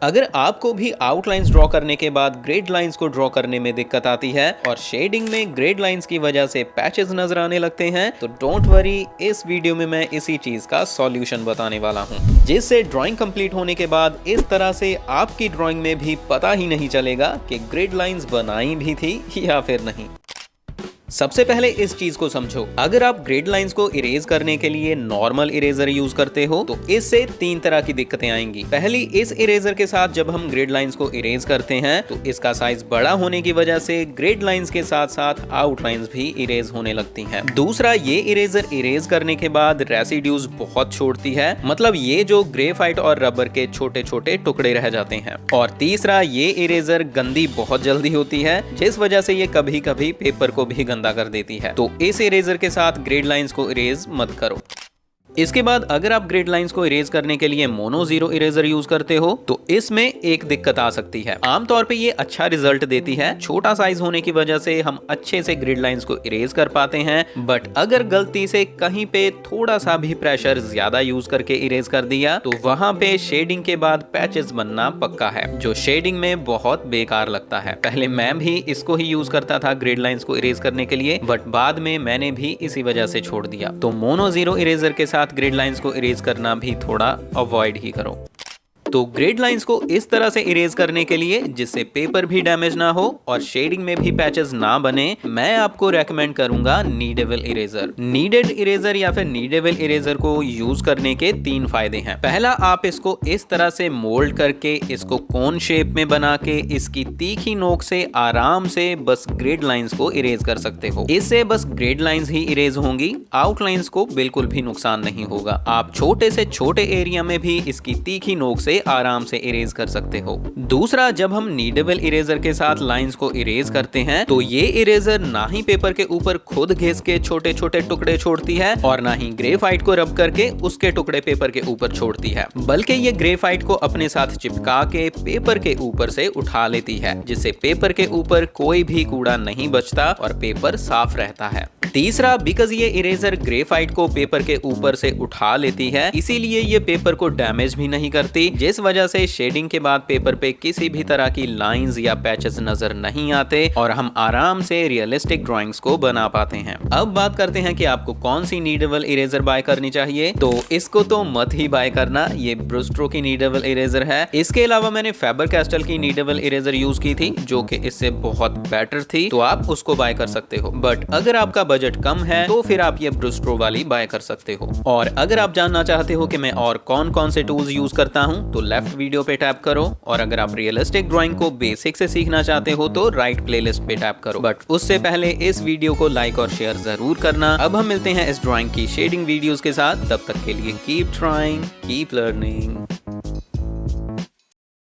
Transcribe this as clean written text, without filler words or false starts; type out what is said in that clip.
अगर आपको भी आउटलाइंस ड्रॉ करने के बाद ग्रेड लाइंस को ड्रॉ करने में दिक्कत आती है और शेडिंग में ग्रेड लाइंस की वजह से पैचेस नजर आने लगते हैं, तो डोंट वरी, इस वीडियो में मैं इसी चीज का सॉल्यूशन बताने वाला हूं, जिससे ड्राइंग कंप्लीट होने के बाद इस तरह से आपकी ड्राइंग में भी पता ही नहीं चलेगा कि ग्रेड लाइंस बनाई भी थी या फिर नहीं। सबसे पहले इस चीज को समझो, अगर आप ग्रेड लाइंस को इरेज करने के लिए नॉर्मल इरेजर यूज करते हो तो इससे 3 तरह की दिक्कतें आएंगी। पहली, इस इरेजर के साथ जब हम ग्रेड लाइंस को इरेज करते हैं तो इसका साइज बड़ा होने की वजह से ग्रेड लाइंस के साथ साथ आउटलाइंस भी इरेज होने लगती हैं। दूसरा, ये इरेजर इरेज करने के बाद रेसिड्यूज बहुत छोड़ती है, मतलब ये जो ग्रेफाइट और रबर के छोटे छोटे टुकड़े रह जाते हैं। और तीसरा, ये इरेजर गंदी बहुत जल्दी होती है, जिस वजह से ये कभी कभी पेपर को भी गंदा कर देती है। तो इस इरेजर के साथ ग्रेड लाइंस को इरेज मत करो। इसके बाद अगर आप ग्रेड लाइंस को इरेज करने के लिए मोनो जीरो इरेजर यूज करते हो तो इसमें एक दिक्कत आ सकती है। आमतौर पे ये अच्छा रिजल्ट देती है, छोटा साइज होने की वजह से हम अच्छे से ग्रेड लाइंस को इरेज कर पाते हैं, बट अगर गलती से कहीं पे थोड़ा सा भी प्रेशर ज्यादा यूज करके इरेज कर दिया तो वहां पे शेडिंग के बाद पैचेस बनना पक्का है, जो शेडिंग में बहुत बेकार लगता है। पहले मैं भी इसको ही यूज करता था ग्रेड लाइंस को इरेज करने के लिए, बट बाद में मैंने भी इसी वजह से छोड़ दिया। तो मोनो जीरो इरेजर के साथ ग्रेड लाइंस को इरेज करना भी थोड़ा अवॉइड ही करो। तो ग्रेड लाइंस को इस तरह से इरेज करने के लिए जिससे पेपर भी डैमेज ना हो और शेडिंग में भी पैचेस ना बने, मैं आपको रेकमेंड करूंगा नीडेबल इरेजर। नीडेड इरेजर या फिर नीडेबल इरेजर को यूज करने के 3 फायदे हैं। पहला, आप इसको इस तरह से मोल्ड करके इसको कोन शेप में बना के इसकी तीखी नोक से आराम से बस ग्रेड लाइंस को इरेज कर सकते हो। इससे बस ग्रेड लाइंस ही इरेज होंगी, आउटलाइंस को बिल्कुल भी नुकसान नहीं होगा। आप छोटे से छोटे एरिया में भी इसकी तीखी नोक से आराम से इरेज कर सकते हो। दूसरा, जब हम नीडेबल इरेजर के साथ लाइंस को इरेज करते हैं तो ये इरेजर ना ही पेपर के ऊपर खुद घिस के छोटे छोटे टुकड़े छोड़ती है और ना ही ग्रेफाइट को रब करके उसके टुकड़े पेपर के ऊपर छोड़ती है, बल्कि ये ग्रेफाइट को अपने साथ चिपका के पेपर के ऊपर से उठा लेती है, जिससे पेपर के ऊपर कोई भी कूड़ा नहीं बचता और पेपर साफ रहता है। तीसरा, बिकॉज ये इरेजर ग्रेफाइट को पेपर के ऊपर से उठा लेती है, इसीलिए ये पेपर को डैमेज भी नहीं करती, जिस वजह से शेडिंग के बाद पेपर पे किसी भी तरह की लाइंस या पैचेस नजर नहीं आते और हम आराम से रियलिस्टिक ड्राइंग्स को बना पाते हैं। अब बात करते हैं कि आपको कौन सी नीडेबल इरेजर बाय करनी चाहिए। तो इसको तो मत ही बाय करना, ये ब्रुस्ट्रो की नीडेबल इरेजर है। इसके अलावा मैंने फैबर कैस्टल की नीडेबल इरेजर यूज की थी, जो कि इससे बहुत बेटर थी, तो आप उसको बाय कर सकते हो। बट अगर आपका बजट कम है तो फिर आप ये ब्रुस्ट्रो वाली बाय कर सकते हो। और अगर आप जानना चाहते हो कि मैं और कौन कौन से टूल्स यूज करता हूं तो लेफ्ट वीडियो पे टैप करो, और अगर आप रियलिस्टिक ड्राइंग को बेसिक से सीखना चाहते हो तो राइट प्लेलिस्ट पे टैप करो। बट उससे पहले इस वीडियो को लाइक और शेयर जरूर करना। अब हम मिलते हैं इस ड्राइंग की शेडिंग वीडियोस के साथ, तब तक के लिए कीप ट्राइंग, कीप लर्निंग।